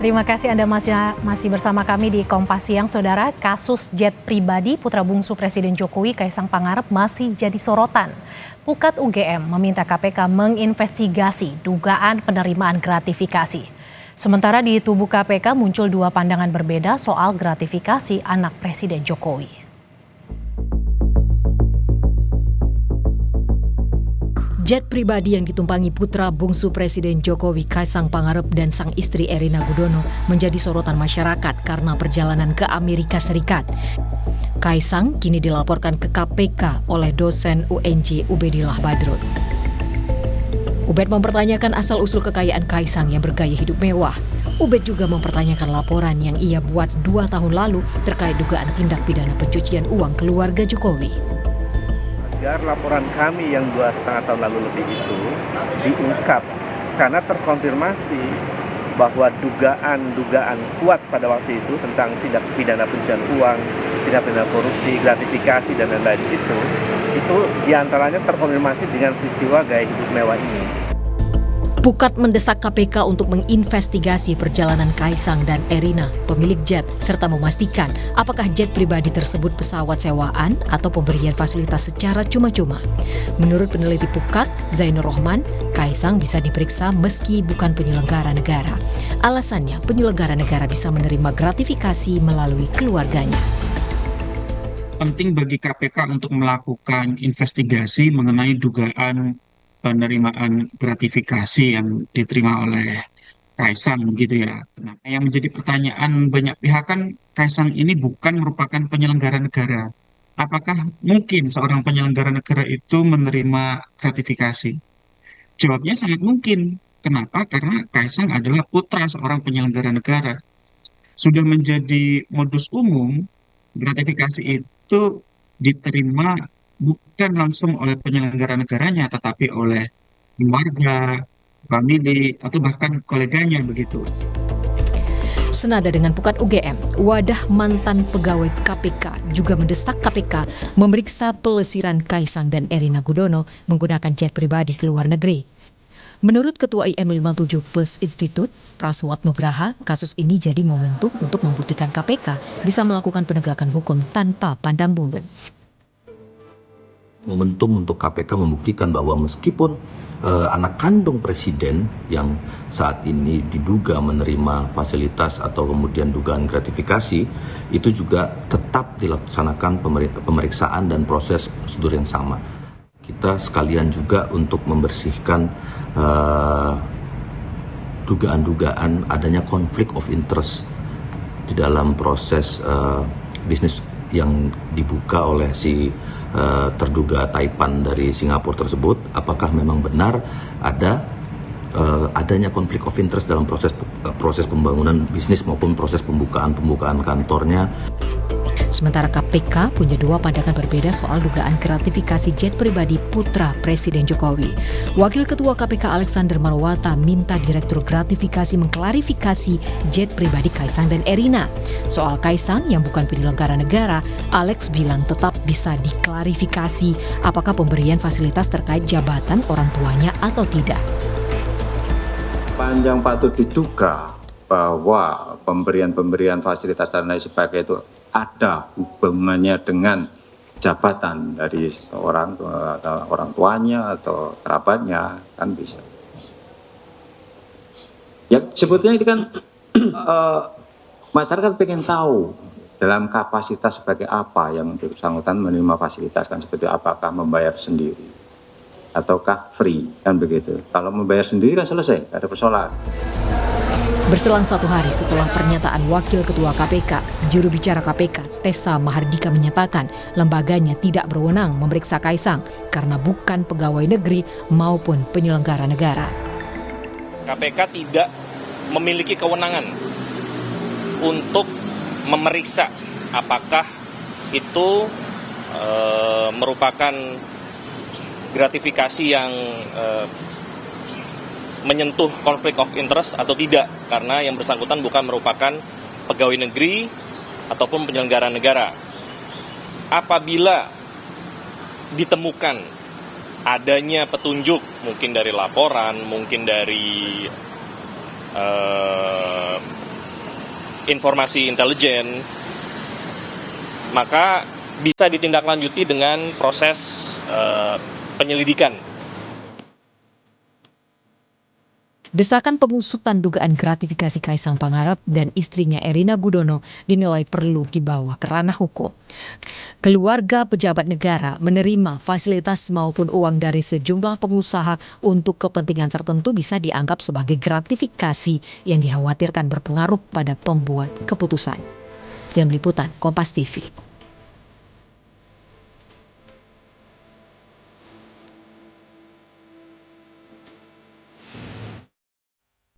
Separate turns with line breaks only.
Terima kasih Anda masih bersama kami di Kompas Siang, Saudara. Kasus jet pribadi putra bungsu Presiden Jokowi, Kaisang Pangarep, masih jadi sorotan. Pukat UGM meminta KPK menginvestigasi dugaan penerimaan gratifikasi. Sementara di tubuh KPK muncul dua pandangan berbeda soal gratifikasi anak Presiden Jokowi.
Jet pribadi yang ditumpangi putra bungsu Presiden Jokowi, Kaisang Pangarep, dan sang istri Erina Gudono menjadi sorotan masyarakat karena perjalanan ke Amerika Serikat. Kaisang kini dilaporkan ke KPK oleh dosen UNJ Ubedillah Badrun. Ubed mempertanyakan asal-usul kekayaan Kaisang yang bergaya hidup mewah. Ubed juga mempertanyakan laporan yang ia buat 2 tahun lalu terkait dugaan tindak pidana pencucian uang keluarga Jokowi.
Agar laporan kami yang 2,5 tahun lalu lebih itu diungkap karena terkonfirmasi bahwa dugaan kuat pada waktu itu tentang tindak pidana pencucian uang, tindak pidana korupsi, gratifikasi dan lain-lain itu diantaranya terkonfirmasi dengan peristiwa gaya hidup mewah ini.
Pukat mendesak KPK untuk menginvestigasi perjalanan Kaisang dan Erina, pemilik jet, serta memastikan apakah jet pribadi tersebut pesawat sewaan atau pemberian fasilitas secara cuma-cuma. Menurut peneliti Pukat, Zainur Rohman, Kaisang bisa diperiksa meski bukan penyelenggara negara. Alasannya, penyelenggara negara bisa menerima gratifikasi melalui keluarganya.
Penting bagi KPK untuk melakukan investigasi mengenai dugaan penerimaan gratifikasi yang diterima oleh Kaisang gitu ya. Nah, yang menjadi pertanyaan banyak pihak kan Kaisang ini bukan merupakan penyelenggara negara. Apakah mungkin seorang penyelenggara negara itu menerima gratifikasi? Jawabnya sangat mungkin. Kenapa? Karena Kaisang adalah putra seorang penyelenggara negara. Sudah menjadi modus umum, gratifikasi itu diterima bukan langsung oleh penyelenggara negaranya, tetapi oleh keluarga, famili, atau bahkan koleganya begitu.
Senada dengan Pukat UGM, wadah mantan pegawai KPK juga mendesak KPK memeriksa pelesiran Kaisang dan Erina Gudono menggunakan jet pribadi ke luar negeri. Menurut Ketua IM 57 Plus Institute, Praswat Nugraha, kasus ini jadi momentum untuk membuktikan KPK bisa melakukan penegakan hukum tanpa pandang bulu.
Momentum untuk KPK membuktikan bahwa meskipun anak kandung presiden yang saat ini diduga menerima fasilitas atau kemudian dugaan gratifikasi, itu juga tetap dilaksanakan pemeriksaan dan proses prosedur yang sama. Kita sekalian juga untuk membersihkan dugaan-dugaan adanya konflik of interest di dalam proses bisnis yang dibuka oleh si terduga Taipan dari Singapura tersebut. Apakah memang benar adanya konflik of interest dalam proses pembangunan bisnis maupun proses pembukaan kantornya.
Sementara KPK punya dua pandangan berbeda soal dugaan gratifikasi jet pribadi putra Presiden Jokowi. Wakil Ketua KPK Alexander Marwata minta Direktur Gratifikasi mengklarifikasi jet pribadi Kaisang dan Erina. Soal Kaisang yang bukan penyelenggara negara, Alex bilang tetap bisa diklarifikasi apakah pemberian fasilitas terkait jabatan orang tuanya atau tidak.
Panjang patut diduga bahwa pemberian fasilitas dan lain sebagainya itu ada hubungannya dengan jabatan dari seorang atau orang tuanya atau kerabatnya, kan bisa. Ya sebetulnya itu kan masyarakat pengen tahu dalam kapasitas sebagai apa yang bersangkutan menerima fasilitas, kan seperti apakah membayar sendiri ataukah free, kan begitu. Kalau membayar sendiri kan selesai, ada persoalan.
Berselang 1 hari setelah pernyataan Wakil Ketua KPK, juru bicara KPK, Tessa Mahardika menyatakan lembaganya tidak berwenang memeriksa Kaisang karena bukan pegawai negeri maupun penyelenggara negara.
KPK tidak memiliki kewenangan untuk memeriksa apakah itu merupakan gratifikasi yang menyentuh konflik of interest atau tidak, karena yang bersangkutan bukan merupakan pegawai negeri ataupun penyelenggara negara. Apabila ditemukan adanya petunjuk, mungkin dari laporan, mungkin dari informasi intelijen, maka bisa ditindaklanjuti dengan proses penyelidikan.
Desakan pengusutan dugaan gratifikasi Kaisang Pangarep dan istrinya Erina Gudono dinilai perlu dibawa ke ranah hukum. Keluarga pejabat negara menerima fasilitas maupun uang dari sejumlah pengusaha untuk kepentingan tertentu bisa dianggap sebagai gratifikasi yang dikhawatirkan berpengaruh pada pembuat keputusan. Tim Liputan Kompas TV.